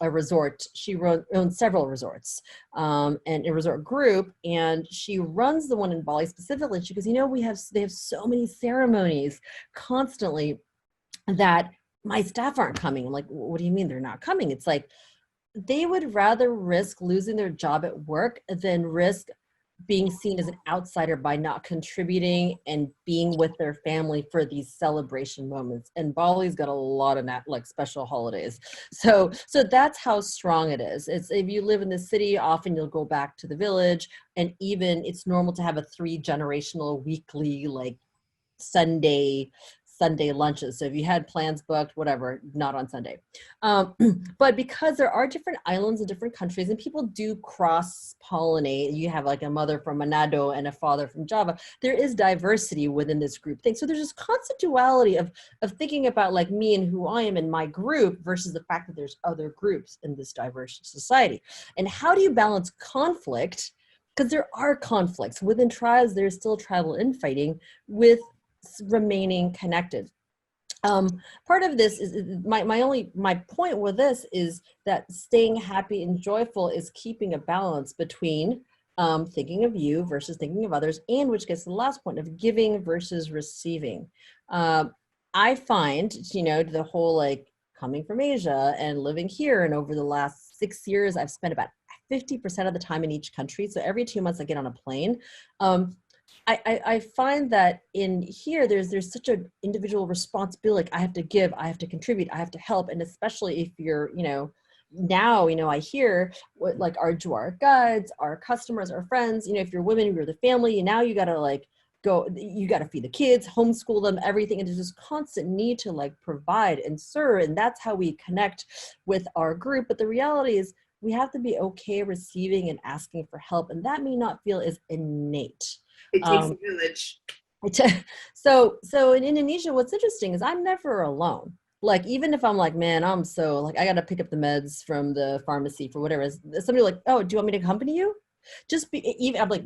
a resort. She owns several resorts and a resort group, and she runs the one in Bali specifically. She goes, they have so many ceremonies constantly that my staff aren't coming. I'm like, what do you mean they're not coming? It's like they would rather risk losing their job at work than risk being seen as an outsider by not contributing and being with their family for these celebration moments. And Bali's got a lot of like special holidays. So that's how strong it is. It's, if you live in the city, often you'll go back to the village, and even it's normal to have a 3-generational weekly, like Sunday lunches. So if you had plans booked, whatever, not on Sunday. But because there are different islands in different countries and people do cross-pollinate, you have like a mother from Manado and a father from Java, there is diversity within this group thing. So there's this constant duality of thinking about like me and who I am in my group versus the fact that there's other groups in this diverse society. And how do you balance conflict? Because there are conflicts within tribes. There's still tribal infighting with remaining connected. Part of this is my point with this is that staying happy and joyful is keeping a balance between thinking of you versus thinking of others, and which gets to the last point of giving versus receiving. I find, the whole like coming from Asia and living here, and over the last 6 years, I've spent about 50% of the time in each country. So every 2 months I get on a plane. I find that in here, there's such an individual responsibility. I have to give, I have to contribute, I have to help. And especially if you're, now, I hear what like our JUARA guides, our customers, our friends, if you're women, you're the family, and now you got to like you got to feed the kids, homeschool them, everything. And there's this constant need to like provide and serve. And that's how we connect with our group. But the reality is we have to be okay receiving and asking for help. And that may not feel as innate. It takes a village. So in Indonesia, what's interesting is I'm never alone. Like, even if I'm like, man, I'm so like, I got to pick up the meds from the pharmacy for whatever. Somebody like, oh, do you want me to accompany you? I'm like,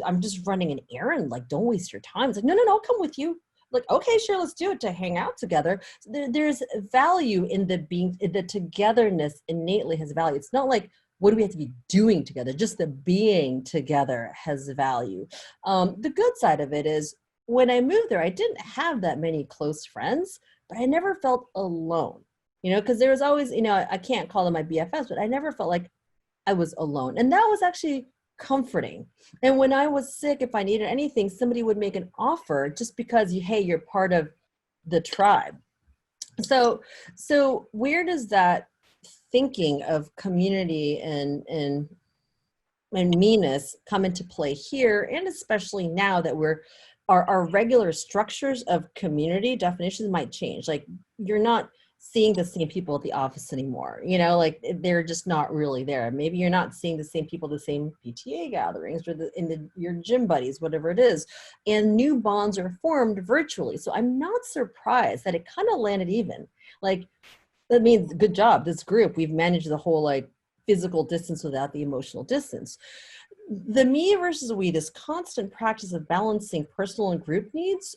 I'm just running an errand. Like, don't waste your time. It's like, no, I'll come with you. Like, okay, sure, let's do it, to hang out together. So there's value in the togetherness innately has value. It's not like, what do we have to be doing together? Just the being together has value. The good side of it is when I moved there, I didn't have that many close friends, but I never felt alone, because there was always, I can't call them my BFFs, but I never felt like I was alone. And that was actually comforting. And when I was sick, if I needed anything, somebody would make an offer just because you're part of the tribe. So where does that thinking of community and meanness come into play here, and especially now that our regular structures of community definitions might change. Like, you're not seeing the same people at the office anymore, like they're just not really there. Maybe you're not seeing the same people, the same PTA gatherings, or your gym buddies, whatever it is, and new bonds are formed virtually. So I'm not surprised that it kind of landed even. Like, that means good job, this group. We've managed the whole like physical distance without the emotional distance. The me versus we, this constant practice of balancing personal and group needs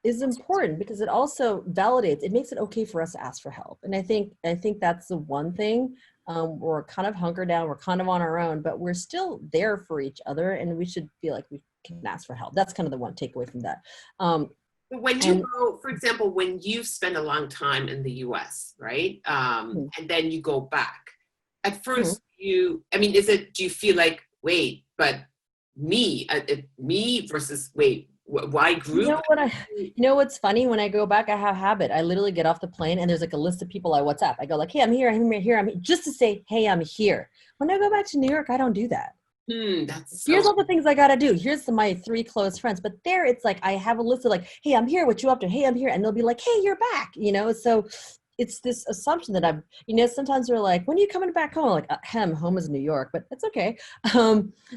is important, because it also validates, it makes it okay for us to ask for help. And I think that's the one thing. We're kind of hunkered down, we're kind of on our own, but we're still there for each other, and we should feel like we can ask for help. That's kind of the one takeaway from that. When you go, for example, when you spend a long time in the US, right? And then you go back, at first do you feel like, wait, but me versus, wait, why group? What's funny? When I go back, I have a habit. I literally get off the plane and there's like a list of people I WhatsApp. I go like, hey, I'm here, just to say, hey, I'm here. When I go back to New York, I don't do that. Here's all the things I gotta do. Here's my 3 close friends. But there, it's like I have a list of like, hey, I'm here. What you up to? Hey, I'm here. And they'll be like, hey, you're back. So it's this assumption that I'm. Sometimes they're like, when are you coming back home? I'm like, home is New York, but it's okay.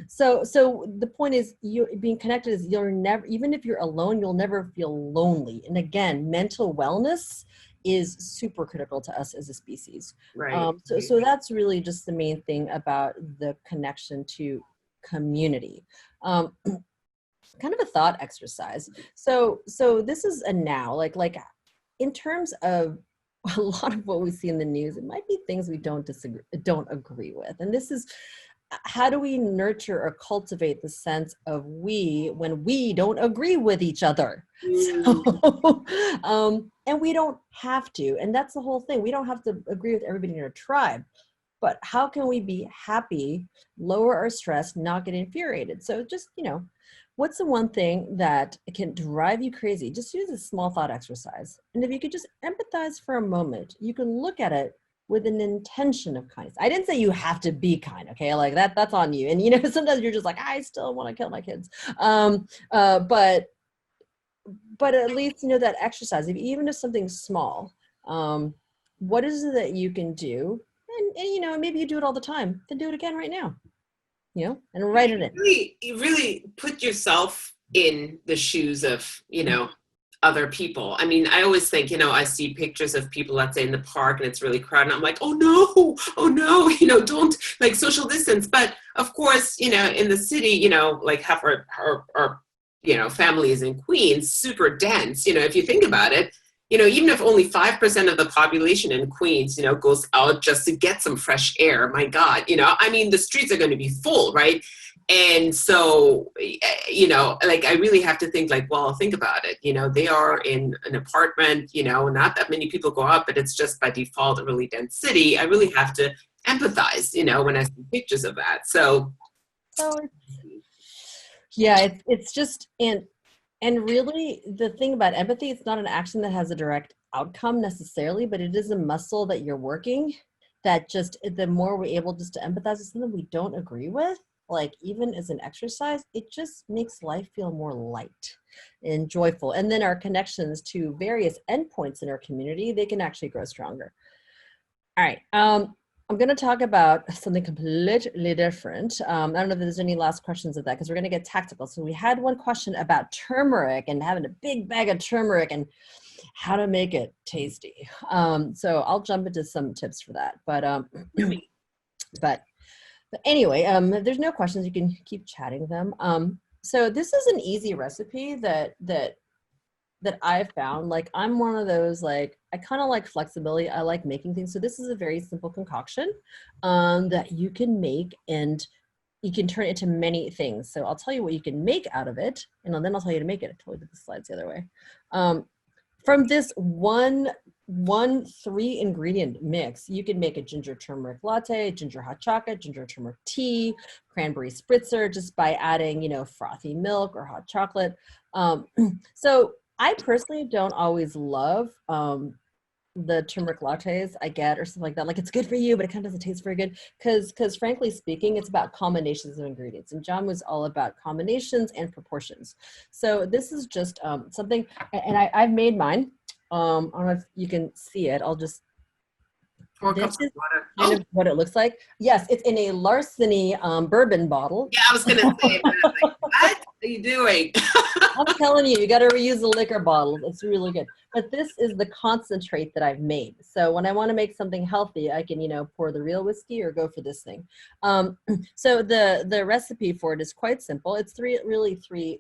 So the point is, you being connected is you're never, even if you're alone, you'll never feel lonely. And again, mental wellness is super critical to us as a species. Right. So that's really just the main thing about the connection to community. Kind of a thought exercise. So this is a now, like in terms of a lot of what we see in the news, it might be things we don't agree with. And this is, how do we nurture or cultivate the sense of we when we don't agree with each other? So, and we don't have to. And that's the whole thing. We don't have to agree with everybody in our tribe. But how can we be happy, lower our stress, not get infuriated? So just, what's the one thing that can drive you crazy? Just use a small thought exercise. And if you could just empathize for a moment, you can look at it with an intention of kindness. I didn't say you have to be kind, okay? Like that's on you. And sometimes you're just like, I still want to kill my kids. But at least, that exercise, even if something's small, what is it that you can do? And maybe you do it all the time, then do it again right now, and write it in. You really put yourself in the shoes of, other people. I mean, I always think, I see pictures of people, let's say in the park, and it's really crowded. And I'm like, oh no, don't, like, social distance. But of course, in the city, like half our family is in Queens, super dense. If you think about it, even if only 5% of the population in Queens, goes out just to get some fresh air, my God, the streets are going to be full, right? And so, like, I really have to think like, well, think about it. They are in an apartment, not that many people go out, but it's just by default a really dense city. I really have to empathize, when I see pictures of that. So yeah, it's just, and really, the thing about empathy, it's not an action that has a direct outcome necessarily, but it is a muscle that you're working, that just, the more we're able just to empathize with something we don't agree with, like even as an exercise, it just makes life feel more light and joyful. And then our connections to various endpoints in our community, they can actually grow stronger. All right. I'm going to talk about something completely different. I don't know if there's any last questions of that, because we're going to get tactical. So we had one question about turmeric and having a big bag of turmeric and how to make it tasty. So I'll jump into some tips for that. But anyway, if there's no questions, you can keep chatting them. So this is an easy recipe that I've found. Like, I'm one of those, like, I kind of like flexibility. I like making things. So this is a very simple concoction that you can make, and you can turn it into many things. So I'll tell you what you can make out of it, and then I'll tell you to make it. I totally did the slides the other way. From this one 3-ingredient mix, you can make a ginger turmeric latte, ginger hot chocolate, ginger turmeric tea, cranberry spritzer, just by adding, frothy milk or hot chocolate. So I personally don't always love the turmeric lattes I get or something like that. Like, it's good for you, but it kind of doesn't taste very good. Because frankly speaking, it's about combinations of ingredients. And Jamu is all about combinations and proportions. So this is just something, and I've made mine. I don't know if you can see it. I'll just, this is kind of what it looks like. Yes, it's in a Larceny bourbon bottle. Yeah, I was going to say, but I'm like, what are you doing? I'm telling you, you got to reuse the liquor bottles. It's really good. But this is the concentrate that I've made. So when I want to make something healthy, I can, pour the real whiskey or go for this thing. So the recipe for it is quite simple. It's three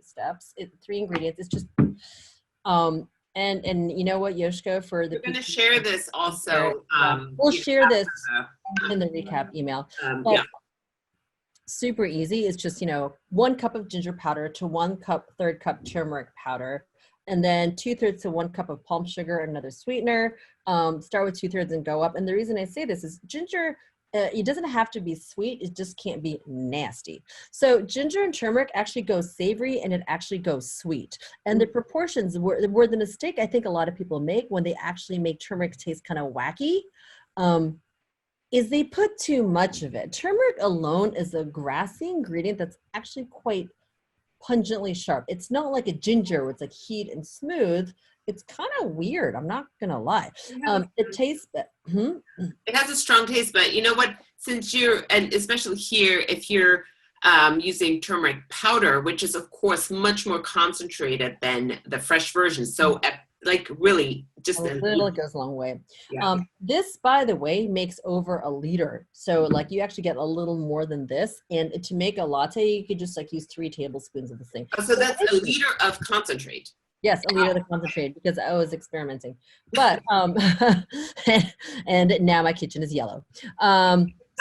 steps. It's 3 ingredients. It's just, and you know what, Yoshko, for the we're going to share this also. We'll share this in the recap email. Yeah. Super easy. It's just, 1 cup of ginger powder to 1 third cup turmeric powder, and then 2/3 to 1 cup of palm sugar, another sweetener. Start with 2/3 and go up. And the reason I say this is ginger, it doesn't have to be sweet. It just can't be nasty. So ginger and turmeric actually goes savory, and it actually goes sweet. And the proportions were the mistake I think a lot of people make when they actually make turmeric taste kind of wacky. Is they put too much of it. Turmeric alone is a grassy ingredient that's actually quite pungently sharp. It's not like a ginger where it's like heat and smooth. It's kind of weird. I'm not gonna lie. It tastes. It has a strong taste, but you know what? Since and especially here, if you're using turmeric powder, which is of course much more concentrated than the fresh version. So like really just A little goes a long way. yeah. This, by the way, makes over a liter. So like you actually get a little more than this. And to make a latte, you could just like use 3 tablespoons of this thing. Oh, so that's a liter of concentrate. Yes, a liter of the concentrate because I was experimenting. But and now my kitchen is yellow.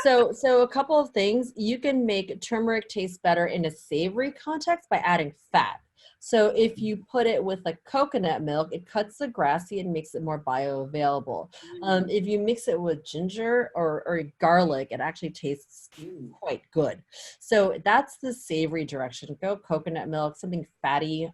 So a couple of things. You can make turmeric taste better in a savory context by adding fat. So if you put it with like coconut milk, it cuts the grassy and makes it more bioavailable. If you mix it with ginger or garlic, it actually tastes quite good. So that's the savory direction. Go coconut milk, something fatty,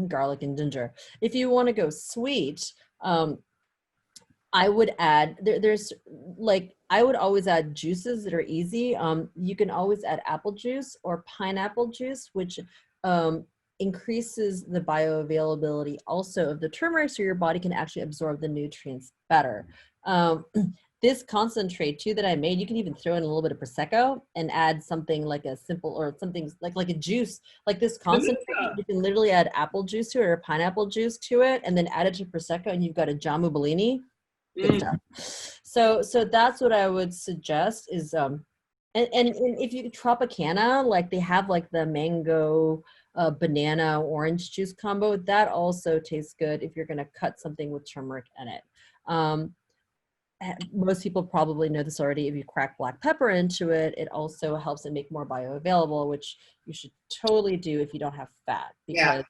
garlic and ginger. If you want to go sweet, I would add, there's like, I would always add juices that are easy. You can always add apple juice or pineapple juice, which increases the bioavailability also of the turmeric, so your body can actually absorb the nutrients better. This concentrate too that I made, you can even throw in a little bit of Prosecco and add something like a simple, or something like a juice, like this concentrate. You can literally add apple juice to it or pineapple juice to it, and then add it to Prosecco, and you've got a Jamu Bellini. Good stuff. So that's what I would suggest is, and if you Tropicana, like they have like the mango, banana, orange juice combo, that also tastes good if you're going to cut something with turmeric in it. Most people probably know this already. If you crack black pepper into it, it also helps it make more bioavailable, which you should totally do if you don't have fat, because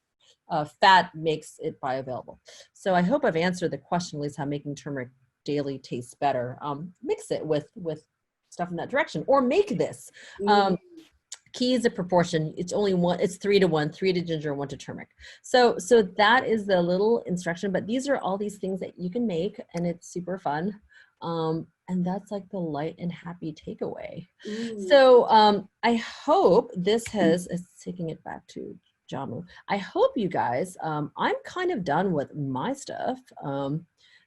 fat makes it bioavailable. So I hope I've answered the question, at least how making turmeric daily tastes better. Mix it with stuff in that direction, or make this. Key is a proportion. It's only one. It's 3 to 1, 3 to ginger, 1 to turmeric. So that is the little instruction. But these are all these things that you can make, and it's super fun. And that's like the light and happy takeaway. So I hope this has, taking it back to Jamu, I hope you guys, I'm kind of done with my stuff.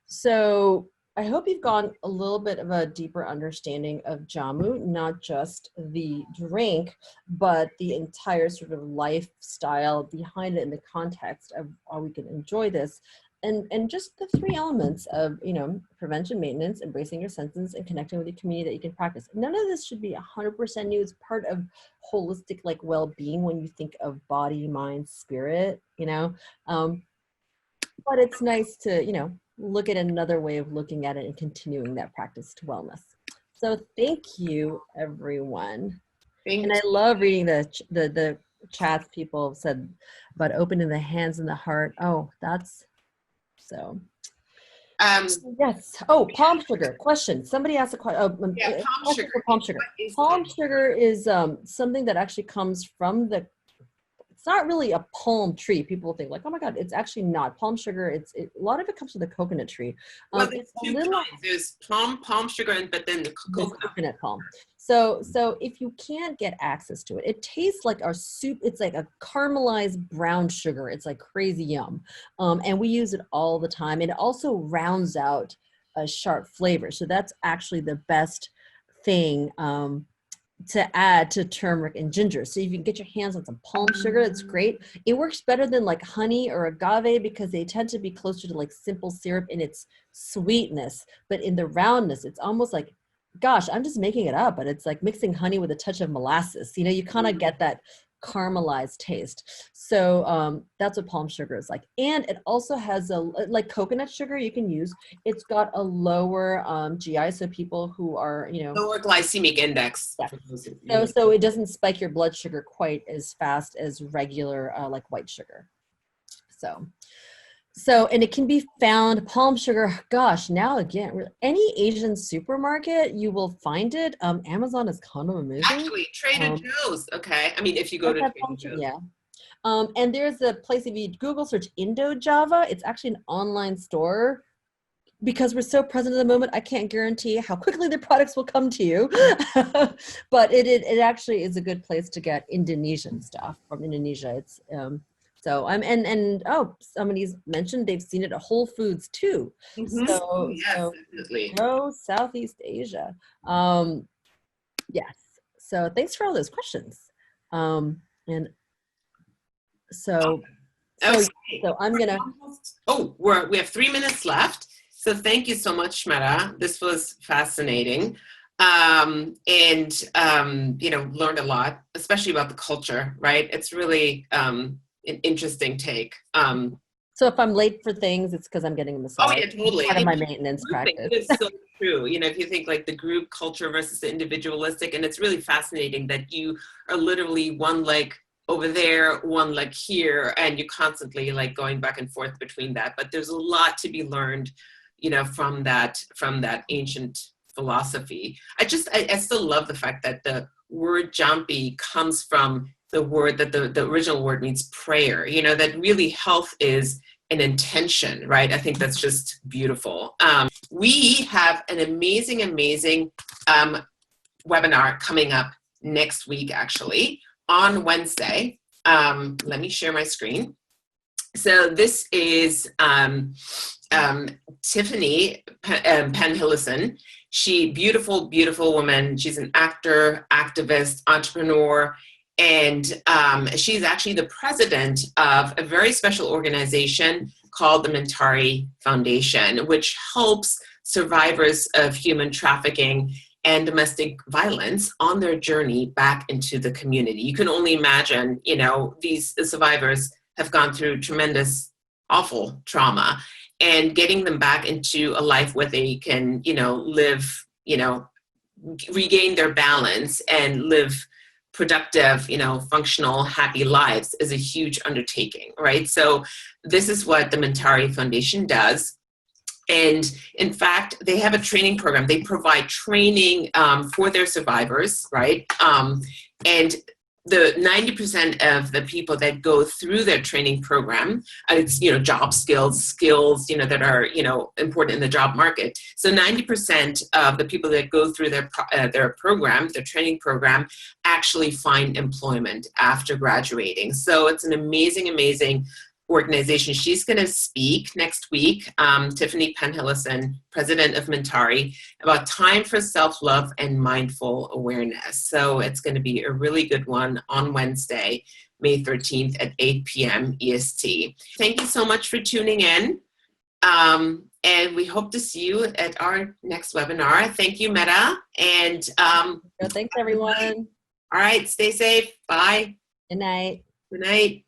So I hope you've gotten a little bit of a deeper understanding of Jamu, not just the drink, but the entire sort of lifestyle behind it in the context of how we can enjoy this. And just the 3 elements of, you know, prevention, maintenance, embracing your senses, and connecting with your community that you can practice. None of this should be 100% new. It's part of holistic, like, well-being when you think of body, mind, spirit, you know. But it's nice to, you know, look at another way of looking at it and continuing that practice to wellness. So thank you, everyone. And I love reading the chats people have said about opening the hands and the heart. Oh, that's so. Yes. Oh, palm sugar. Question. Somebody asked a question. Palm sugar. Palm sugar. Palm sugar is something that actually comes from the. It's not really a palm tree. People think like, oh my God, it's actually not. Palm sugar, a lot of it comes from the coconut tree. Well, there's 2 kinds. There's palm sugar, but then the coconut palm. So if you can't get access to it, it tastes like our soup. It's like a caramelized brown sugar. It's like crazy yum. And we use it all the time. It also rounds out a sharp flavor. So that's actually the best thing to add to turmeric and ginger. So if you can get your hands on some palm sugar, it's great. It works better than like honey or agave because they tend to be closer to like simple syrup in its sweetness, but in the roundness, it's almost like, gosh, I'm just making it up, but it's like mixing honey with a touch of molasses. You know, you kind of get that caramelized taste. So that's what palm sugar is like. And it also has like coconut sugar you can use. It's got a lower GI, so people who are, you know, lower glycemic index. Yeah. So it doesn't spike your blood sugar quite as fast as regular like white sugar. So, and it can be found, palm sugar, gosh, now again, any Asian supermarket, you will find it. Amazon is kind of amazing. Actually, Trader Joe's, okay. I mean, if you go to Trader Joe's. Yeah. And there's a place, if you Google search Indo-Java, it's actually an online store. Because we're so present in the moment, I can't guarantee how quickly the products will come to you. But it actually is a good place to get Indonesian stuff from Indonesia. It's so somebody's mentioned they've seen it at Whole Foods too. So definitely. Go Southeast Asia. Yes. So thanks for all those questions. So I'm gonna. we have 3 minutes left. So thank you so much, Metta. This was fascinating. Learned a lot, especially about the culture, right? It's really an interesting take. So if I'm late for things, it's because I'm getting a massage. Oh yeah, totally. Part of my maintenance practice. It is so true. If you think like the group culture versus the individualistic, and it's really fascinating that you are literally one leg over there, one leg here, and you're constantly like going back and forth between that. But there's a lot to be learned, from that ancient philosophy. I still love the fact that the word jampi comes from the word that the original word means prayer, that really health is an intention, right? I think that's just beautiful. We have an amazing webinar coming up next week, actually, on Wednesday. Let me share my screen. So this is Tiffany Penhillison. She, beautiful woman. She's an actor, activist, entrepreneur, and she's actually the president of a very special organization called the Mentari Foundation, which helps survivors of human trafficking and domestic violence on their journey back into the community. You can only imagine, these survivors have gone through tremendous, awful trauma, and getting them back into a life where they can, live, regain their balance and live productive, functional, happy lives is a huge undertaking, right? So this is what the Mentari Foundation does. And in fact, they have a training program. They provide training for their survivors, right? And the 90% of the people that go through their training program, it's, job skills, that are, important in the job market. So 90% of the people that go through their program, their training program, actually find employment after graduating. So it's an amazing organization. She's going to speak next week, Tiffany Penhillison, president of Mentari, about time for self-love and mindful awareness. So it's going to be a really good one on Wednesday, May 13th at 8 p.m. EST. Thank you so much for tuning in. And we hope to see you at our next webinar. Thank you, Metta. And thanks, everyone. All right, stay safe. Bye. Good night. Good night.